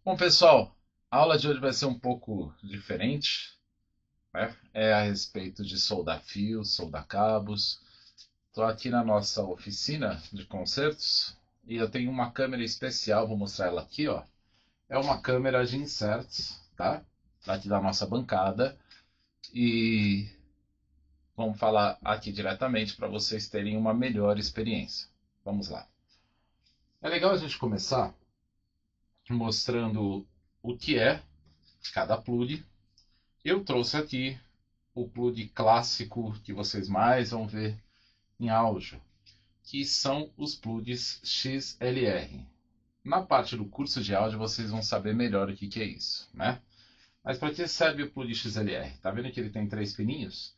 Bom, pessoal, a aula de hoje vai ser um pouco diferente, né? É a respeito de soldar fios, soldar cabos. Estou aqui na nossa oficina de concertos e eu tenho uma câmera especial, vou mostrar ela aqui, ó. É uma câmera de inserts, tá? Daqui da nossa bancada e vamos falar aqui diretamente para vocês terem uma melhor experiência. Vamos lá. É legal a gente começar mostrando o que é cada plug. Eu trouxe aqui o plug clássico que vocês mais vão ver em áudio, que são os plugs XLR. Na parte do curso de áudio vocês vão saber melhor o que é isso, né? Mas para que serve o plug XLR? Tá vendo que ele tem três pininhos?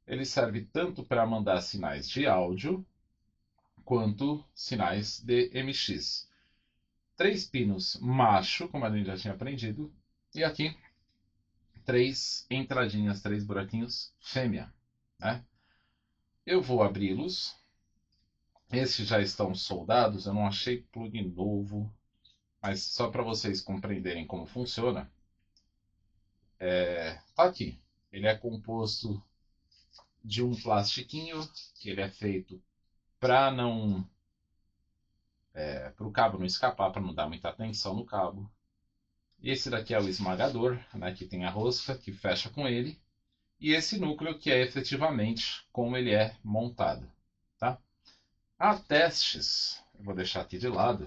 Ele serve tanto para mandar sinais de áudio quanto sinais de MX. Três pinos macho, como a gente já tinha aprendido, e aqui três entradinhas, três buraquinhos fêmea, né? Eu vou abri-los. Esses já estão soldados, eu não achei plug novo, mas só para vocês compreenderem como funciona, tá aqui. Ele é composto de um plastiquinho que ele é feito para não, para o cabo não escapar, para não dar muita tensão no cabo. E esse daqui é o esmagador, né, que tem a rosca que fecha com ele, e esse núcleo que é efetivamente como ele é montado, tá? Há testes, eu vou deixar aqui de lado,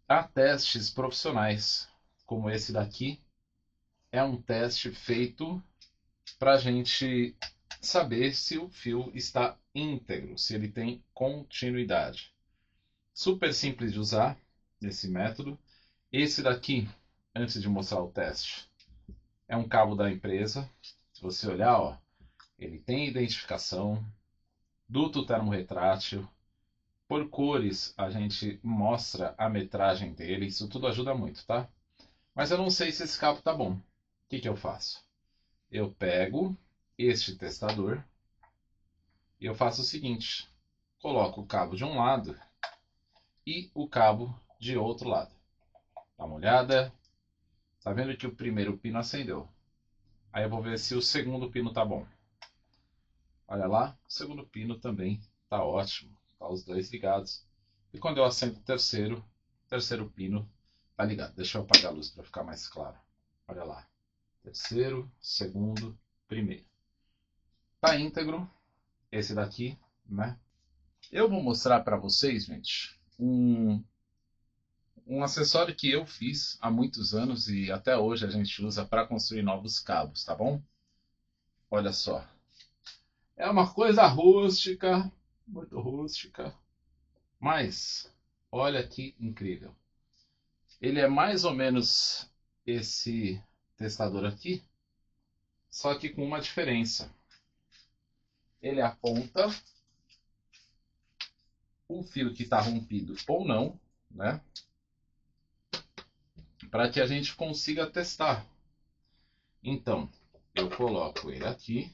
há testes profissionais, como esse daqui, é um teste feito para a gente saber se o fio está íntegro, se ele tem continuidade. Super simples de usar esse método. Esse daqui, antes de mostrar o teste, é um cabo da empresa. Se você olhar, ó, ele tem identificação, duto termorretrátil. Por cores a gente mostra a metragem dele, isso tudo ajuda muito, tá? Mas eu não sei se esse cabo tá bom. O que eu faço? Eu pego este testador e eu faço o seguinte: coloco o cabo de um lado e o cabo de outro lado. Dá uma olhada. Tá vendo que o primeiro pino acendeu? Aí eu vou ver se o segundo pino tá bom. Olha lá, o segundo pino também tá ótimo. Tá os dois ligados. E quando eu acendo o terceiro pino tá ligado. Deixa eu apagar a luz para ficar mais claro. Olha lá. Terceiro, segundo, primeiro. Tá íntegro esse daqui, né? Eu vou mostrar para vocês, gente, um acessório que eu fiz há muitos anos e até hoje a gente usa para construir novos cabos, tá bom? Olha só. É uma coisa rústica, muito rústica, mas olha que incrível. Ele é mais ou menos esse testador aqui, só que com uma diferença. Ele aponta o fio que está rompido ou não, né? Para que a gente consiga testar. Então, eu coloco ele aqui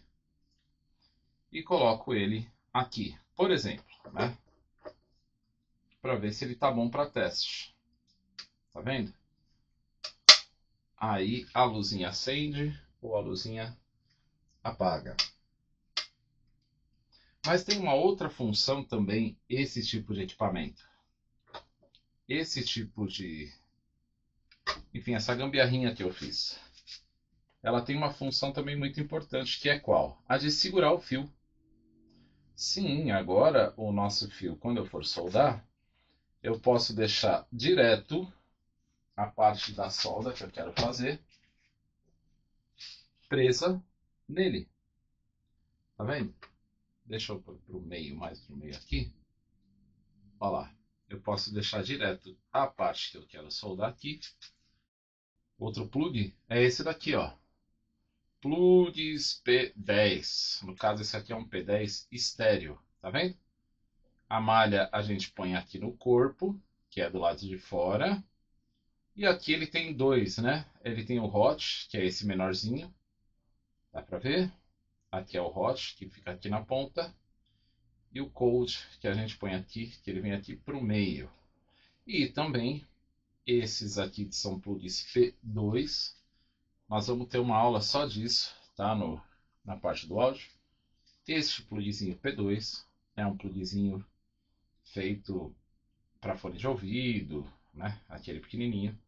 e coloco ele aqui, por exemplo, né? Para ver se ele tá bom para teste. Tá vendo? Aí a luzinha acende ou a luzinha apaga. Mas tem uma outra função também esse tipo de equipamento. Esse tipo de, enfim, essa gambiarrinha que eu fiz. Ela tem uma função também muito importante, que é qual? A de segurar o fio. Sim, agora o nosso fio, quando eu for soldar, eu posso deixar direto a parte da solda que eu quero fazer presa nele. Tá vendo? Deixa eu pôr pro meio, mais pro meio aqui. Olha lá. Eu posso deixar direto a parte que eu quero soldar aqui. Outro plug é esse daqui, ó. Plugs P10. No caso, esse aqui é um P10 estéreo. Tá vendo? A malha a gente põe aqui no corpo, que é do lado de fora. E aqui ele tem dois, né? Ele tem o hot, que é esse menorzinho. Dá pra ver? Aqui é o hot, que fica aqui na ponta. E o cold, que a gente põe aqui, que ele vem aqui pro meio. E também Esses aqui são plugs P2. Nós vamos ter uma aula só disso, tá? Na parte do áudio. Este plugzinho P2 é um plugzinho feito para fone de ouvido, né? Aquele pequenininho.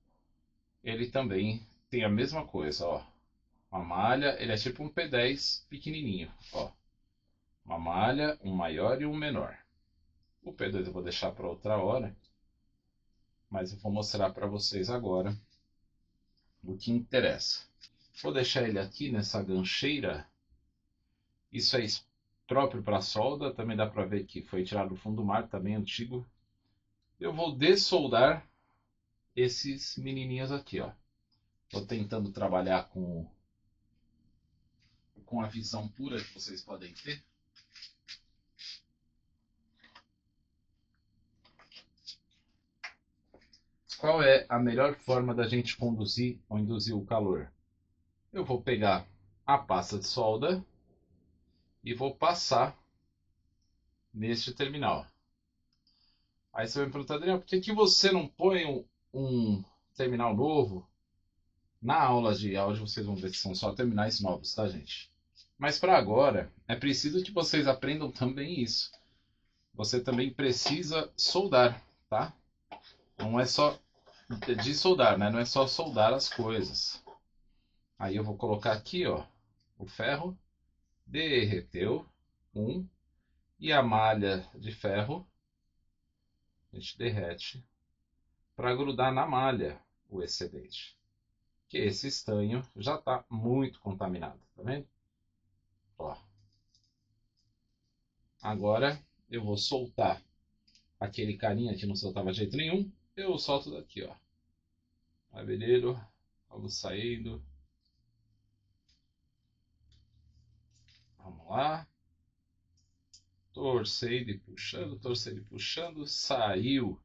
Ele também tem a mesma coisa, ó. Uma malha, ele é tipo um P10 pequenininho, ó. Uma malha, um maior e um menor. O P2 eu vou deixar para outra hora, mas eu vou mostrar para vocês agora o que interessa. Vou deixar ele aqui nessa gancheira. Isso é próprio para solda, também dá para ver que foi tirado do fundo do mar, tá bem antigo. Eu vou dessoldar esses menininhos aqui, ó. Tô tentando trabalhar com a visão pura que vocês podem ter. Qual é a melhor forma da gente conduzir ou induzir o calor? Eu vou pegar a pasta de solda e vou passar neste terminal. Aí você vai me perguntar, Adriano, por que você não põe um terminal novo? Na aula de áudio vocês vão ver que são só terminais novos, tá, gente? Mas para agora, é preciso que vocês aprendam também isso. Você também precisa soldar, tá? Não é só de soldar, né? Não é só soldar as coisas. Aí eu vou colocar aqui, ó, o ferro derreteu, e a malha de ferro a gente derrete para grudar na malha o excedente. Que esse estanho já está muito contaminado, tá vendo? Ó. Agora eu vou soltar aquele carinha que não soltava de jeito nenhum. Eu solto daqui, ó. Abelheiro, vamos saindo. Vamos lá. Torcendo e puxando, saiu.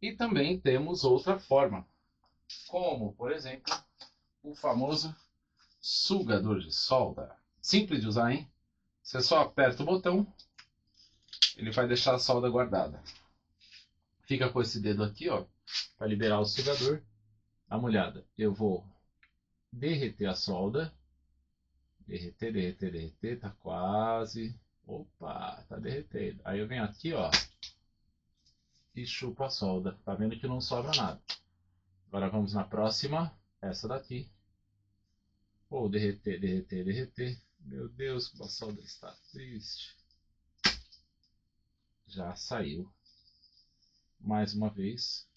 E também temos outra forma, como, por exemplo, o famoso sugador de solda. Simples de usar, hein? Você só aperta o botão, ele vai deixar a solda guardada. Fica com esse dedo aqui, ó, para liberar o sugador. Dá uma olhada. Eu vou derreter a solda. Derreter, derreter, derreter. Tá quase. Opa, tá derretendo. Aí eu venho aqui, ó, e chupo a solda. Tá vendo que não sobra nada. Agora vamos na próxima. Essa daqui. Vou derreter, derreter, derreter. Meu Deus, como a solda está triste. Já saiu. Mais uma vez.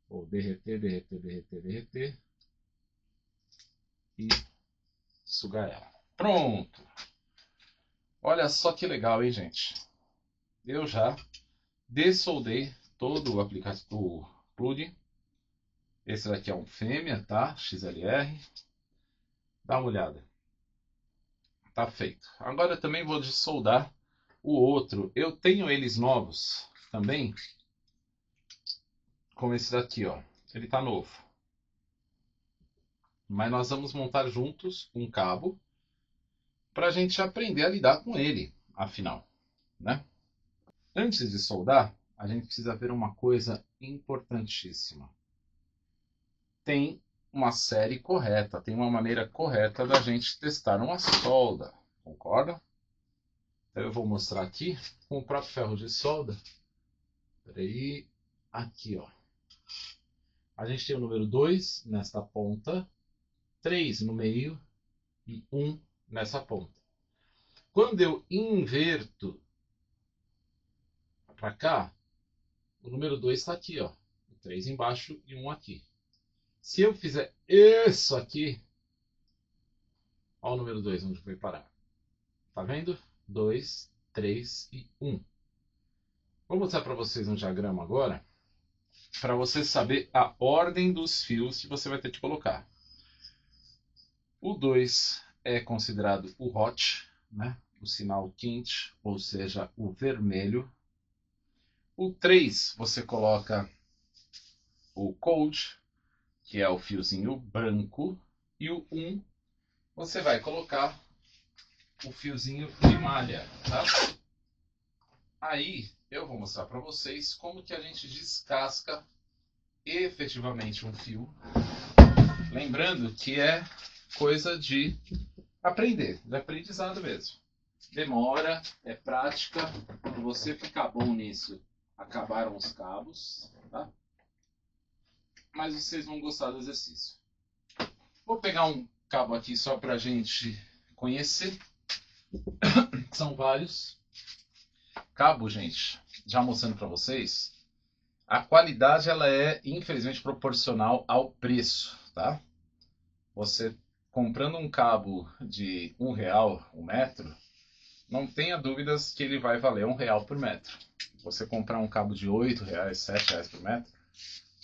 Vou derreter, derreter, derreter, derreter. E sugar ela. Pronto! Olha só que legal, hein, gente? Eu já dessoldei todo o aplicativo, o plug. Esse daqui é um fêmea, tá? XLR. Dá uma olhada. Tá feito. Agora eu também vou dessoldar o outro. Eu tenho eles novos também. Como esse daqui, ó. Ele tá novo. Mas nós vamos montar juntos um cabo para a gente aprender a lidar com ele, afinal, né? Antes de soldar, a gente precisa ver uma coisa importantíssima. Tem uma série correta, tem uma maneira correta da gente testar uma solda, concorda? Então eu vou mostrar aqui com o próprio ferro de solda. Peraí, aqui, ó. A gente tem o número 2 nesta ponta, 3 no meio e 1 nessa ponta. Quando eu inverto para cá, o número 2 está aqui, ó. 3 embaixo e 1 aqui. Se eu fizer isso aqui, olha o número 2 onde foi parar. Tá vendo? 2, 3 e 1. Vou mostrar para vocês um diagrama agora, para você saber a ordem dos fios que você vai ter que colocar. O 2 é considerado o hot, né? O sinal quente, ou seja, o vermelho. O 3 você coloca o cold, que é o fiozinho branco. E o 1 você vai colocar o fiozinho de malha, tá? Aí eu vou mostrar para vocês como que a gente descasca efetivamente um fio. Lembrando que é coisa de aprender, de aprendizado mesmo. Demora, é prática. Quando você ficar bom nisso, acabaram os cabos, tá? Mas vocês vão gostar do exercício. Vou pegar um cabo aqui só para a gente conhecer. São vários. Cabo, gente, já mostrando para vocês, a qualidade ela é infelizmente proporcional ao preço, tá? Você comprando um cabo de R$ 1 o metro, não tenha dúvidas que ele vai valer R$ 1 por metro. Você comprar um cabo de R$ 8, R$ 7 por metro,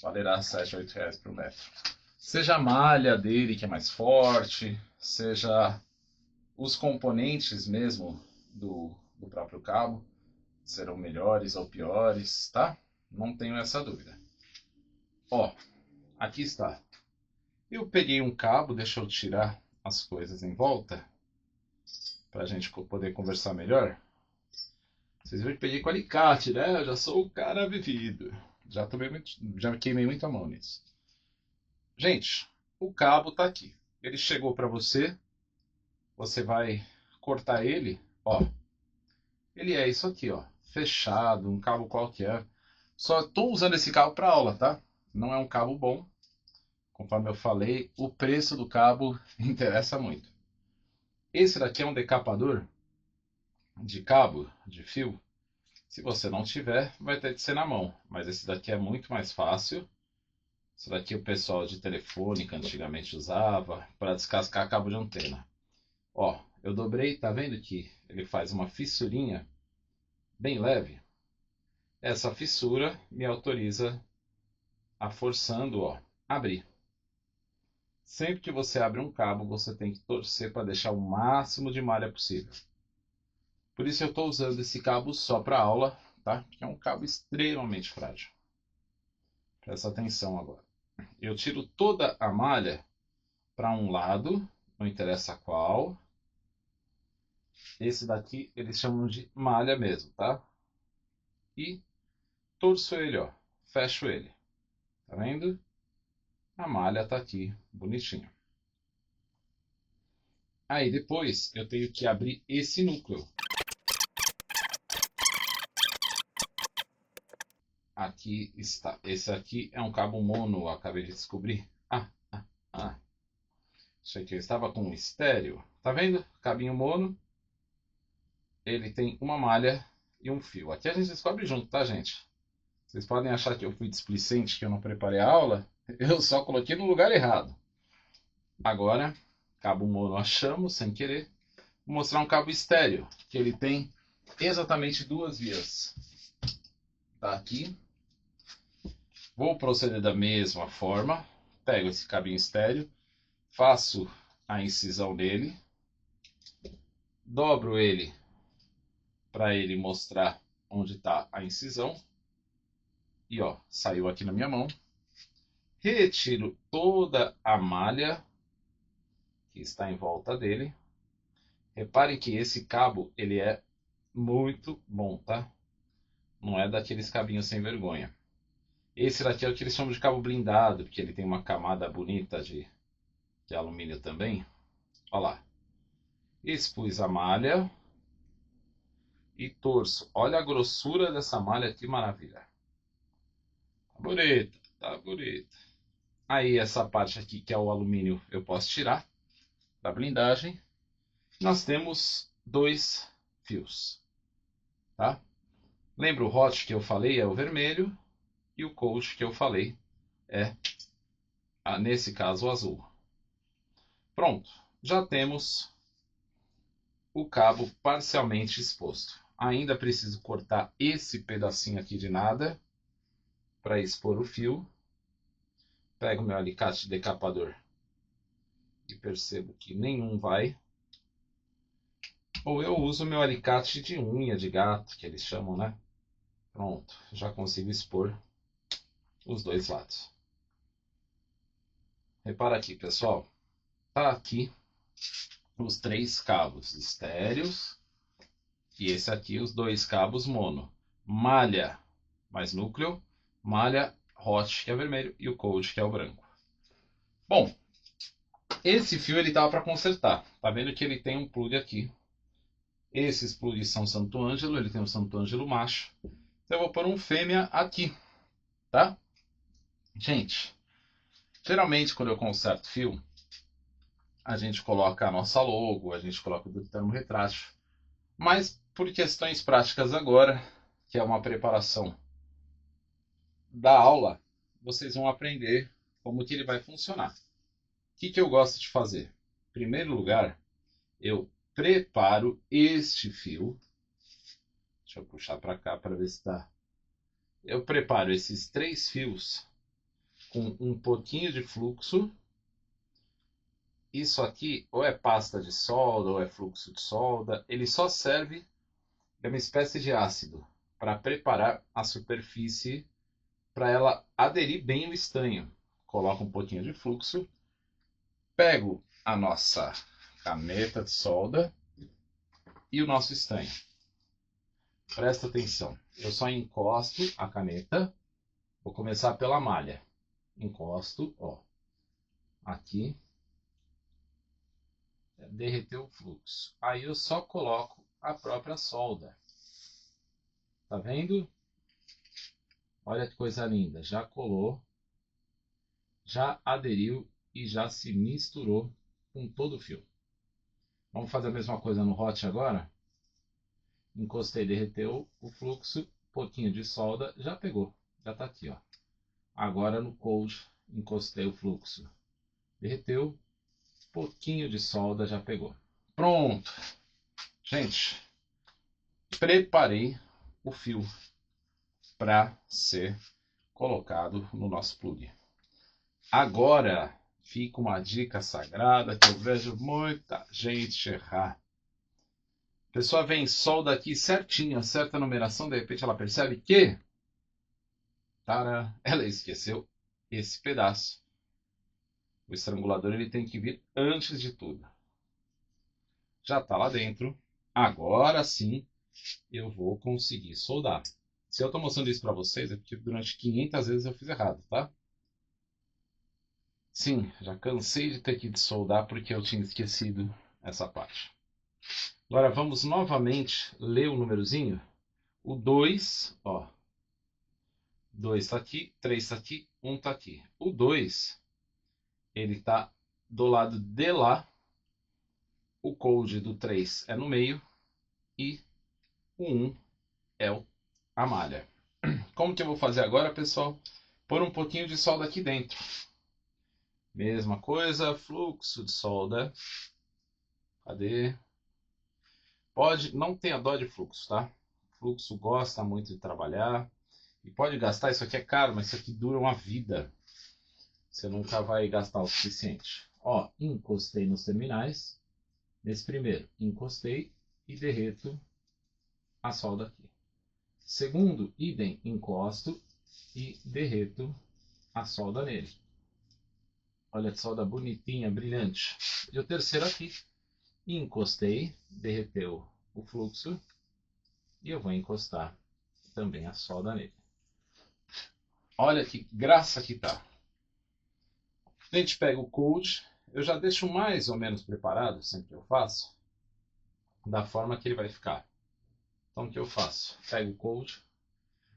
valerá R$ 7, R$ 8 por metro. Seja a malha dele que é mais forte, seja os componentes mesmo do próprio cabo, serão melhores ou piores, tá? Não tenho essa dúvida. Ó, aqui está. Eu peguei um cabo, deixa eu tirar as coisas em volta, para a gente poder conversar melhor. Vocês viram que peguei com alicate, né? Eu já sou o cara vivido. Já queimei muito a mão nisso. Gente, o cabo tá aqui. Ele chegou para você. Você vai cortar ele, ó. Ele é isso aqui, ó. Fechado, um cabo qualquer. Só estou usando esse cabo para aula, tá? Não é um cabo bom. Conforme eu falei, o preço do cabo interessa muito. Esse daqui é um decapador de cabo, de fio. Se você não tiver, vai ter que ser na mão. Mas esse daqui é muito mais fácil. Esse daqui o pessoal de telefônica antigamente usava para descascar cabo de antena. Ó, eu dobrei, tá vendo que ele faz uma fissurinha bem leve? Essa fissura me autoriza a forçando, ó, abrir. Sempre que você abre um cabo, você tem que torcer para deixar o máximo de malha possível. Por isso eu estou usando esse cabo só para aula, tá? Que é um cabo extremamente frágil. Presta atenção agora. Eu tiro toda a malha para um lado, não interessa qual. Esse daqui eles chamam de malha mesmo, tá? E torço ele, ó. Fecho ele. Tá vendo? A malha tá aqui, bonitinho. Aí depois eu tenho que abrir esse núcleo. Aqui está. Esse aqui é um cabo mono, acabei de descobrir. Ah. Achei que eu estava com um estéreo. Tá vendo? Cabinho mono. Ele tem uma malha e um fio. Aqui a gente descobre junto, tá, gente? Vocês podem achar que eu fui displicente, que eu não preparei a aula. Eu só coloquei no lugar errado. Agora, cabo mono achamos, sem querer. Vou mostrar um cabo estéreo, que ele tem exatamente duas vias. Tá aqui. Vou proceder da mesma forma. Pego esse cabinho estéreo, faço a incisão nele, dobro ele para ele mostrar onde está a incisão. E ó, saiu aqui na minha mão. Retiro toda a malha que está em volta dele. Reparem que esse cabo ele é muito bom, tá? Não é daqueles cabinhos sem vergonha. Esse daqui é o que eles chamam de cabo blindado, porque ele tem uma camada bonita de alumínio também. Olha lá. Expus a malha e torço. Olha a grossura dessa malha, que maravilha. Tá bonita, tá bonita. Aí essa parte aqui, que é o alumínio, eu posso tirar da blindagem. Nós temos dois fios, tá? Lembra o hot que eu falei é o vermelho e o cold que eu falei é, nesse caso, o azul. Pronto, já temos o cabo parcialmente exposto. Ainda preciso cortar esse pedacinho aqui de nada para expor o fio. Pego meu alicate decapador e percebo que nenhum vai. Ou eu uso meu alicate de unha de gato, que eles chamam, né? Pronto, já consigo expor os dois lados. Repara aqui, pessoal. Tá aqui os três cabos estéreos e esse aqui os dois cabos mono. malha mais núcleo, malha hot, que é vermelho, e o cold, que é o branco. Bom, esse fio ele tava para consertar. Tá vendo que ele tem um plug aqui. Esses plugs são Santo Ângelo, ele tem um Santo Ângelo macho. Então eu vou pôr um fêmea aqui, tá? Gente, geralmente quando eu conserto fio, a gente coloca a nossa logo, a gente coloca o termo retrátil. Mas por questões práticas agora, que é uma preparação da aula, vocês vão aprender como que ele vai funcionar. O que eu gosto de fazer? Em primeiro lugar, eu preparo este fio. Deixa eu puxar para cá para ver se está. Eu preparo esses 3 fios com um pouquinho de fluxo. Isso aqui ou é pasta de solda ou é fluxo de solda. Ele só serve, é uma espécie de ácido para preparar a superfície para ela aderir bem o estanho. Coloco um pouquinho de fluxo, pego a nossa caneta de solda e o nosso estanho. Presta atenção, eu só encosto a caneta, vou começar pela malha. Encosto, ó, aqui, derreteu o fluxo. Aí eu só coloco a própria solda. Tá vendo? Olha que coisa linda, já colou, já aderiu e já se misturou com todo o fio. Vamos fazer a mesma coisa no hot agora? Encostei, derreteu o fluxo, pouquinho de solda, já pegou, já está aqui, ó. Agora no cold, encostei o fluxo, derreteu, pouquinho de solda, já pegou. Pronto, gente, preparei o fio para ser colocado no nosso plug. Agora fica uma dica sagrada que eu vejo muita gente errar. A pessoa vem solda aqui certinho, acerta a numeração, de repente ela percebe que ela esqueceu esse pedaço. O estrangulador ele tem que vir antes de tudo. Já está lá dentro. Agora sim eu vou conseguir soldar. Se eu estou mostrando isso para vocês é porque durante 500 vezes eu fiz errado, tá? Sim, já cansei de ter que soldar porque eu tinha esquecido essa parte. Agora vamos novamente ler o númerozinho. O 2, ó. 2 está aqui, 3 está aqui, 1 está aqui. O 2, ele está do lado de lá. O code do 3 é no meio e o 1 é a malha. Como que eu vou fazer agora, pessoal? Pôr um pouquinho de solda aqui dentro. Mesma coisa, fluxo de solda. Cadê? Pode, não tenha dó de fluxo, tá? Fluxo gosta muito de trabalhar. E pode gastar, isso aqui é caro, mas isso aqui dura uma vida. Você nunca vai gastar o suficiente. Ó, encostei nos terminais. Nesse primeiro, encostei e derreto a solda aqui. Segundo, idem, encosto e derreto a solda nele. Olha que solda bonitinha, brilhante. E o terceiro aqui, encostei, derreteu o fluxo e eu vou encostar também a solda nele. Olha que graça que tá. A gente pega o cold, eu já deixo mais ou menos preparado, sempre eu faço, da forma que ele vai ficar. Então o que eu faço? Pego o cold,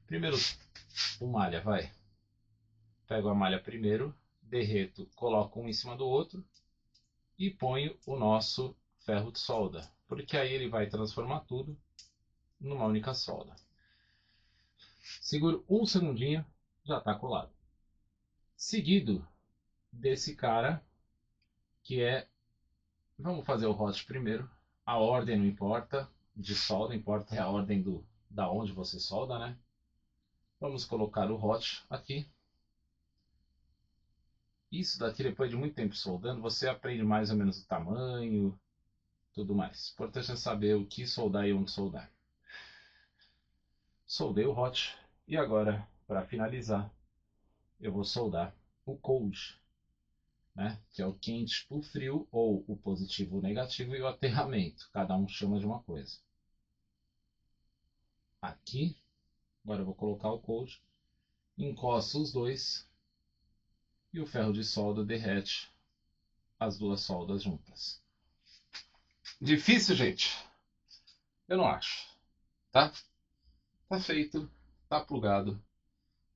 primeiro o malha, vai. Pego a malha primeiro, derreto, coloco um em cima do outro e ponho o nosso ferro de solda, porque aí ele vai transformar tudo numa única solda. Seguro um segundinho, já está colado. Seguido desse cara, que é, vamos fazer o hot primeiro, a ordem não importa, de solda, importa é a ordem da onde você solda, né? Vamos colocar o hot aqui. Isso daqui, depois de muito tempo soldando, você aprende mais ou menos o tamanho, tudo mais. O importante é saber o que soldar e onde soldar. Soldei o hot e agora, para finalizar, eu vou soldar o cold, né? Que é o quente, o frio, ou o positivo, o negativo e o aterramento. Cada um chama de uma coisa. Aqui Agora eu vou colocar o cold, encosto os dois e o ferro de solda derrete as duas soldas juntas. Difícil, gente? Eu não acho, tá? Tá feito, tá plugado,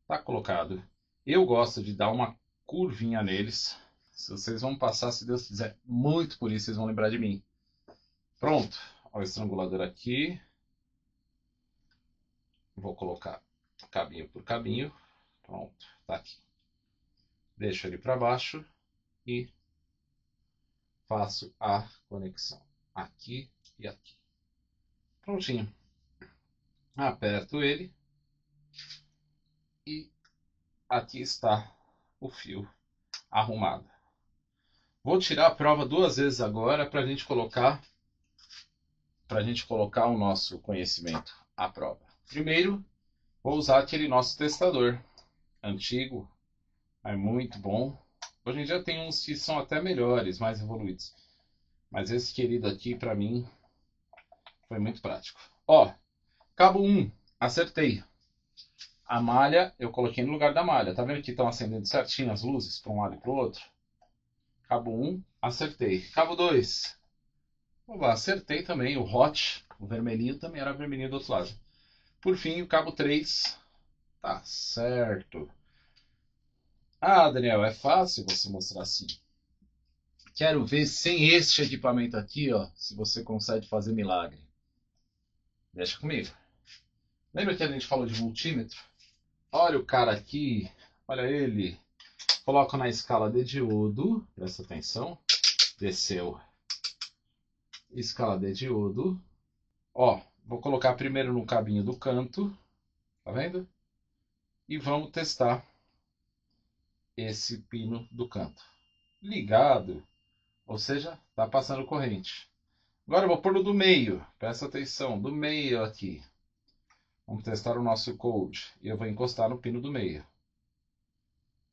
tá colocado. Eu gosto de dar uma curvinha neles. Se vocês vão passar, se Deus quiser, muito por isso, vocês vão lembrar de mim. Pronto, ó, o estrangulador aqui. Vou colocar cabinho por cabinho. Pronto, tá aqui. Deixo ele para baixo e faço a conexão aqui e aqui. Prontinho. Aperto ele e aqui está o fio arrumado. Vou tirar a prova duas vezes agora para a gente colocar o nosso conhecimento à prova. Primeiro, vou usar aquele nosso testador antigo, é muito bom. Hoje em dia tem uns que são até melhores, mais evoluídos. Mas esse querido aqui, para mim, foi muito prático. Ó, cabo 1, acertei. A malha, eu coloquei no lugar da malha. Tá vendo que estão acendendo certinho as luzes para um lado e para o outro? Cabo 1, acertei. Cabo 2, oba, acertei também. O hot, o vermelhinho, também era vermelhinho do outro lado. Por fim, o cabo 3, tá certo. Ah, Daniel, é fácil você mostrar assim. Quero ver sem este equipamento aqui, ó, se você consegue fazer milagre. Deixa comigo. Lembra que a gente falou de multímetro? Olha o cara aqui, olha ele. Coloco na escala de diodo, presta atenção. Desceu. Escala de diodo. Ó, vou colocar primeiro no cabinho do canto, tá vendo? E vamos testar esse pino do canto. Ligado, ou seja, tá passando corrente. Agora eu vou pôr no do meio, presta atenção, do meio aqui. Vamos testar o nosso code. E eu vou encostar no pino do meio.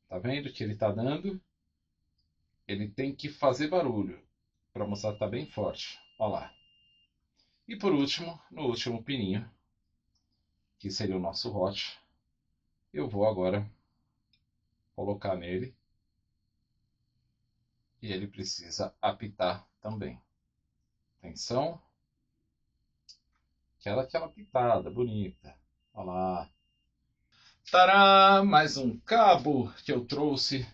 Tá vendo que ele tá dando? Ele tem que fazer barulho para mostrar que tá bem forte. Olha lá. E por último, no último pininho, que seria o nosso hot, eu vou agora colocar nele. E ele precisa apitar também. Atenção. Aquela pitada bonita. Olha lá. Tará! Mais um cabo que eu trouxe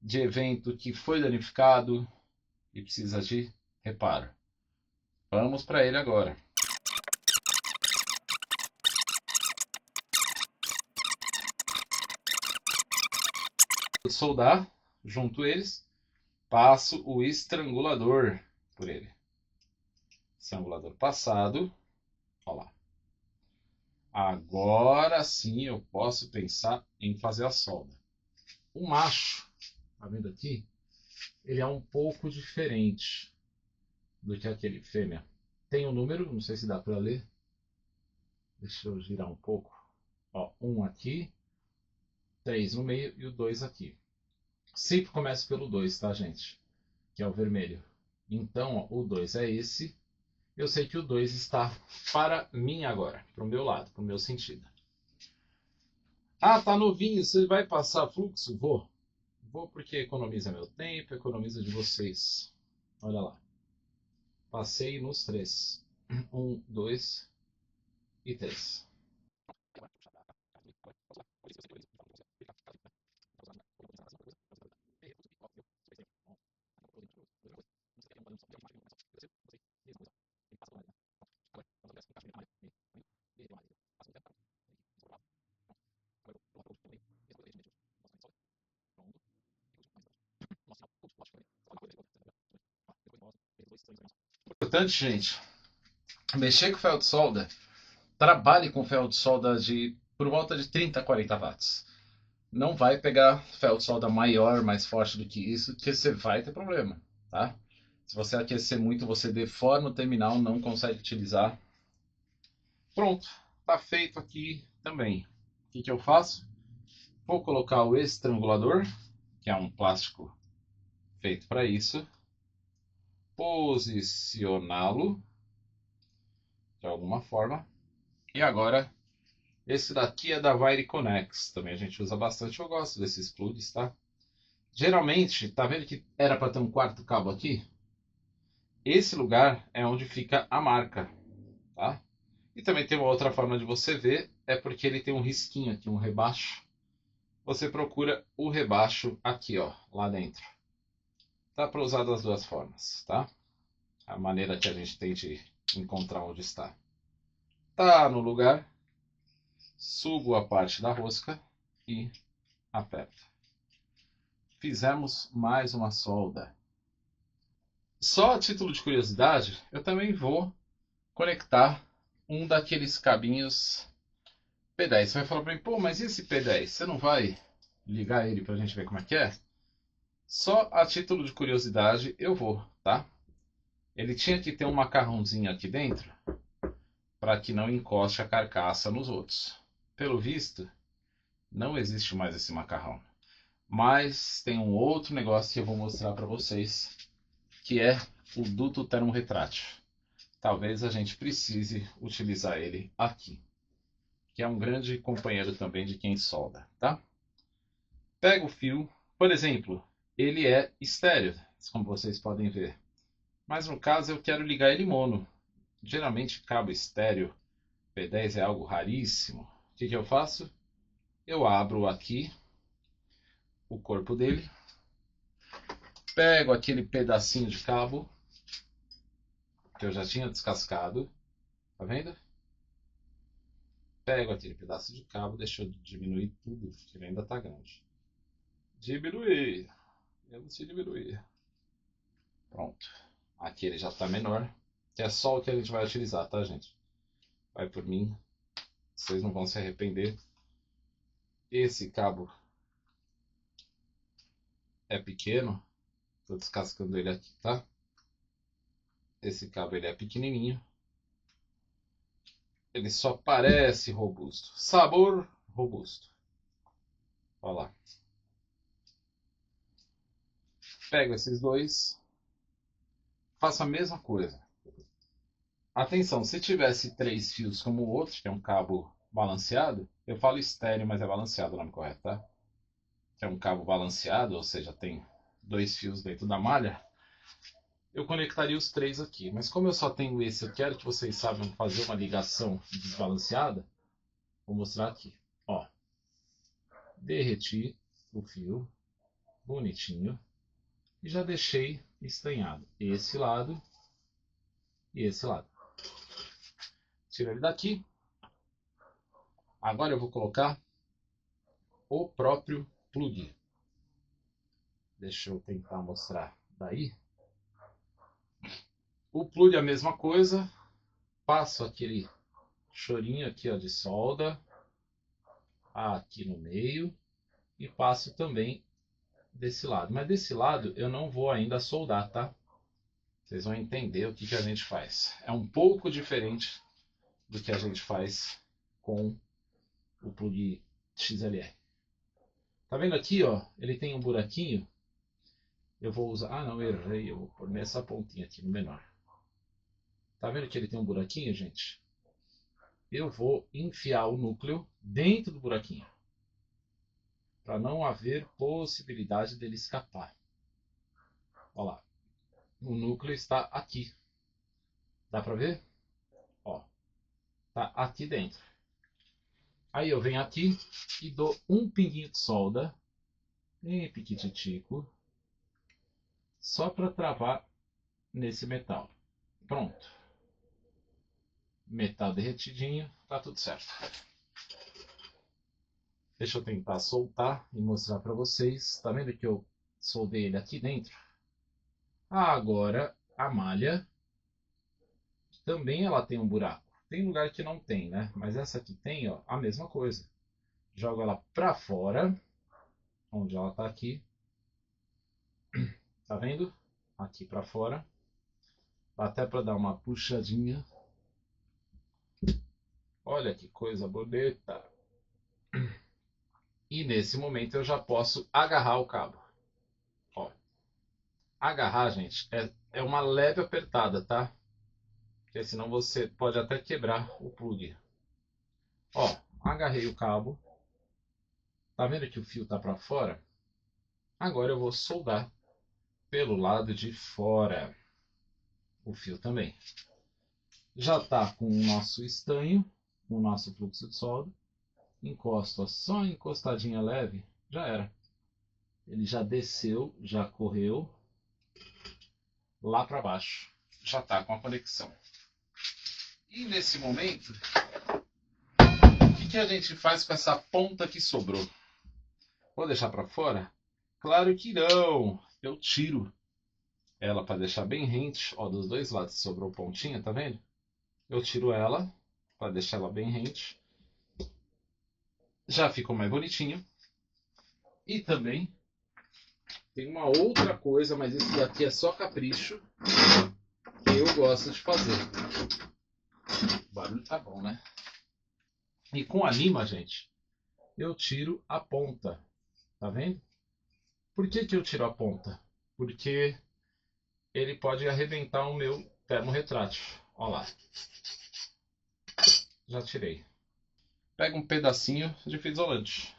de evento que foi danificado e precisa de reparo. Vamos para ele agora. Vou soldar junto eles, passo o estrangulador por ele. Estrangulador passado. Olha lá. Agora sim eu posso pensar em fazer a solda. O macho, tá vendo aqui? Ele é um pouco diferente do que aquele fêmea. Tem um número, não sei se dá para ler. Deixa eu girar um pouco. Ó, 1 aqui, 3 no meio e o 2 aqui. Sempre começa pelo 2, tá, gente? Que é o vermelho. Então, ó, o 2 é esse. Eu sei que o 2 está para mim agora, para o meu lado, para o meu sentido. Ah, tá novinho, você vai passar fluxo? Vou. Vou porque economiza meu tempo, economiza de vocês. Olha lá. Passei nos 3. 1, 2 e 3. Importante, gente, mexer com ferro de solda, trabalhe com ferro de solda de por volta de 30 a 40 watts. Não vai pegar ferro de solda maior, mais forte do que isso, que você vai ter problema, tá? Se você aquecer muito, você deforma o terminal, não consegue utilizar. Pronto, tá feito aqui também. O que eu faço? Vou colocar o estrangulador, que é um plástico feito para isso, posicioná-lo de alguma forma e agora Esse daqui é da Wireconex, também a gente usa bastante. Eu gosto desses plugs, tá? Geralmente, tá vendo que era para ter um quarto cabo aqui? Esse lugar é onde fica a marca, tá? E também tem uma outra forma de você ver, é porque ele tem um risquinho aqui, um rebaixo. Você procura o rebaixo aqui, ó, lá dentro. Dá para usar das duas formas, tá? A maneira que a gente tem de encontrar onde está. Tá no lugar, subo a parte da rosca e aperto. Fizemos mais uma solda. Só a título de curiosidade, eu também vou conectar um daqueles cabinhos P10. Você vai falar para mim, pô, mas e esse P10? Você não vai ligar ele para a gente ver como é que é? Só a título de curiosidade eu vou, tá? Ele tinha que ter um macarrãozinho aqui dentro para que não encoste a carcaça nos outros. Pelo visto, não existe mais esse macarrão. Mas tem um outro negócio que eu vou mostrar para vocês, que é o duto termorretrátil. Talvez a gente precise utilizar ele aqui, que é um grande companheiro também de quem solda, tá? Pega o fio, por exemplo, ele é estéreo, como vocês podem ver. Mas no caso eu quero ligar ele mono. Geralmente cabo estéreo P10 é algo raríssimo. O que eu faço? Eu abro aqui o corpo dele, pego aquele pedacinho de cabo que eu já tinha descascado, tá vendo? Pego aquele pedaço de cabo, deixa eu diminuir tudo, porque ele ainda tá grande. Diminuir, eu se diminuir. Pronto. Aqui ele já tá menor, que é só o que a gente vai utilizar, tá, gente? Vai por mim, vocês não vão se arrepender. Esse cabo é pequeno, tô descascando ele aqui, tá? Esse cabo ele é pequenininho. Ele só parece robusto. Sabor robusto. Olha lá. Pego esses dois. Faço a mesma coisa. Atenção, se tivesse 3 fios como o outro, que é um cabo balanceado, eu falo estéreo, mas é balanceado o nome correto, tá? Que é um cabo balanceado, ou seja, tem 2 fios dentro da malha. Eu conectaria os 3 aqui. Mas como eu só tenho esse, eu quero que vocês saibam fazer uma ligação desbalanceada. Vou mostrar aqui. Ó, derreti o fio, bonitinho, e já deixei estanhado esse lado e esse lado. Tiro ele daqui. Agora eu vou colocar o próprio plug. Deixa eu tentar mostrar daí. O plug é a mesma coisa. Passo aquele chorinho aqui, ó, de solda aqui no meio e passo também desse lado. Mas desse lado eu não vou ainda soldar, tá? Vocês vão entender o que que a gente faz. É um pouco diferente do que a gente faz com o plug XLR. Tá vendo aqui, ó? Ele tem um buraquinho. Eu vou usar... Ah, não, errei. Eu vou pôr nessa pontinha aqui, no menor. Tá vendo que ele tem um buraquinho, gente? Eu vou enfiar o núcleo dentro do buraquinho, para não haver possibilidade dele escapar. Olha lá. O núcleo está aqui. Dá para ver? Ó, tá aqui dentro. Aí eu venho aqui e dou um pinguinho de solda, bem piquititico, só para travar nesse metal. Pronto. Metal derretidinho, tá tudo certo. Deixa eu tentar soltar e mostrar para vocês. Tá vendo que eu soldei ele aqui dentro? Agora a malha também ela tem um buraco. Tem lugar que não tem, né? Mas essa aqui tem, ó, a mesma coisa. Jogo ela para fora, onde ela tá aqui. Tá vendo? Aqui para fora. Até para dar uma puxadinha. Olha que coisa bonita. E nesse momento eu já posso agarrar o cabo. Ó. Agarrar, gente, é uma leve apertada, tá? Porque senão você pode até quebrar o plug. Ó, agarrei o cabo. Tá vendo que o fio tá para fora? Agora eu vou soldar pelo lado de fora o fio também. Já tá com o nosso estanho, com o nosso fluxo de solda. Encosto, só encostadinha leve, já era. Ele já desceu, já correu lá para baixo. Já tá com a conexão. E nesse momento, o que a gente faz com essa ponta que sobrou? Vou deixar para fora? Claro que não! Eu tiro ela para deixar bem rente. Ó, dos dois lados sobrou pontinha, tá vendo? Eu tiro ela para deixar ela bem rente. Já ficou mais bonitinho. E também tem uma outra coisa, mas isso daqui é só capricho que eu gosto de fazer. O barulho tá bom, né? E com a lima, gente, eu tiro a ponta. Tá vendo? Por que eu tiro a ponta? Porque ele pode arrebentar o meu termorretrátil. Olha lá. Já tirei. Pega um pedacinho de fita isolante.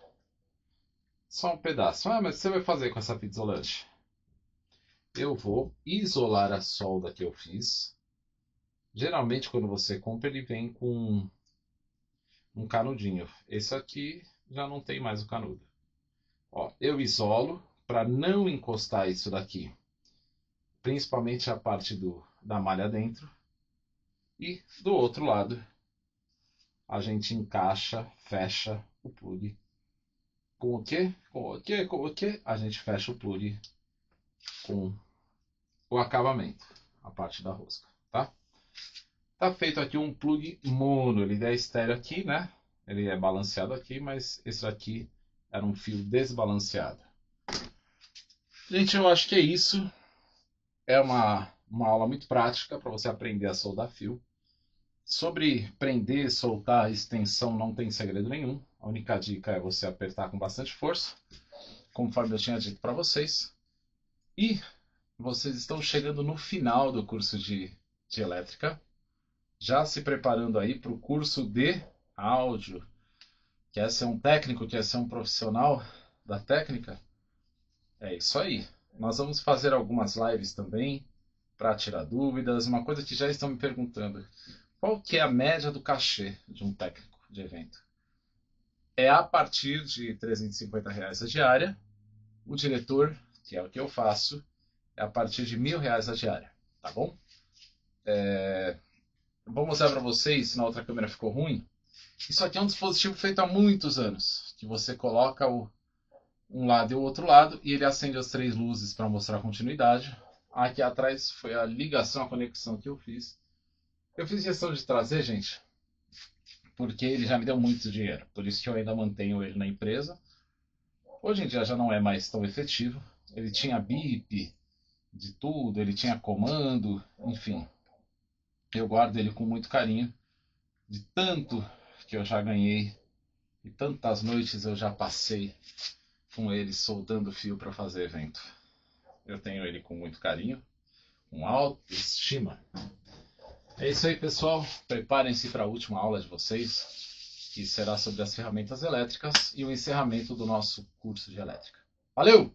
Só um pedaço. Ah, mas o que você vai fazer com essa fita isolante? Eu vou isolar a solda que eu fiz. Geralmente, quando você compra, ele vem com um canudinho. Esse aqui já não tem mais o canudo. Ó, eu isolo para não encostar isso daqui, principalmente a parte da malha dentro. E do outro lado, a gente encaixa, fecha o plug. Com o quê? Com o quê? Com o quê? A gente fecha o plug com o acabamento, a parte da rosca, tá? Tá feito aqui um plug mono, ele é estéreo aqui, né? Ele é balanceado aqui, mas esse aqui era um fio desbalanceado. Gente, eu acho que é isso. É uma aula muito prática para você aprender a soldar fio. Sobre prender, soltar, extensão não tem segredo nenhum. A única dica é você apertar com bastante força, conforme eu tinha dito para vocês. E vocês estão chegando no final do curso de elétrica, já se preparando aí para o curso de áudio. Quer ser um técnico, quer ser um profissional da técnica? É isso aí. Nós vamos fazer algumas lives também para tirar dúvidas. Uma coisa que já estão me perguntando: qual que é a média do cachê de um técnico de evento? É a partir de R$ 350 a diária. O diretor, que é o que eu faço, é a partir de R$ 1.000 a diária, tá bom? Vou mostrar para vocês, se na outra câmera ficou ruim. Isso aqui é um dispositivo feito há muitos anos, que você coloca um lado e o outro lado e ele acende as 3 luzes para mostrar a continuidade. Aqui atrás foi a ligação, a conexão que eu fiz. Eu fiz questão de trazer, gente, porque ele já me deu muito dinheiro, por isso que eu ainda mantenho ele na empresa. Hoje em dia já não é mais tão efetivo. Ele tinha bip de tudo, ele tinha comando, enfim. Eu guardo ele com muito carinho, de tanto que eu já ganhei e tantas noites eu já passei com ele soldando fio para fazer evento. Eu tenho ele com muito carinho, com autoestima. É isso aí, pessoal. Preparem-se para a última aula de vocês, que será sobre as ferramentas elétricas e o encerramento do nosso curso de elétrica. Valeu!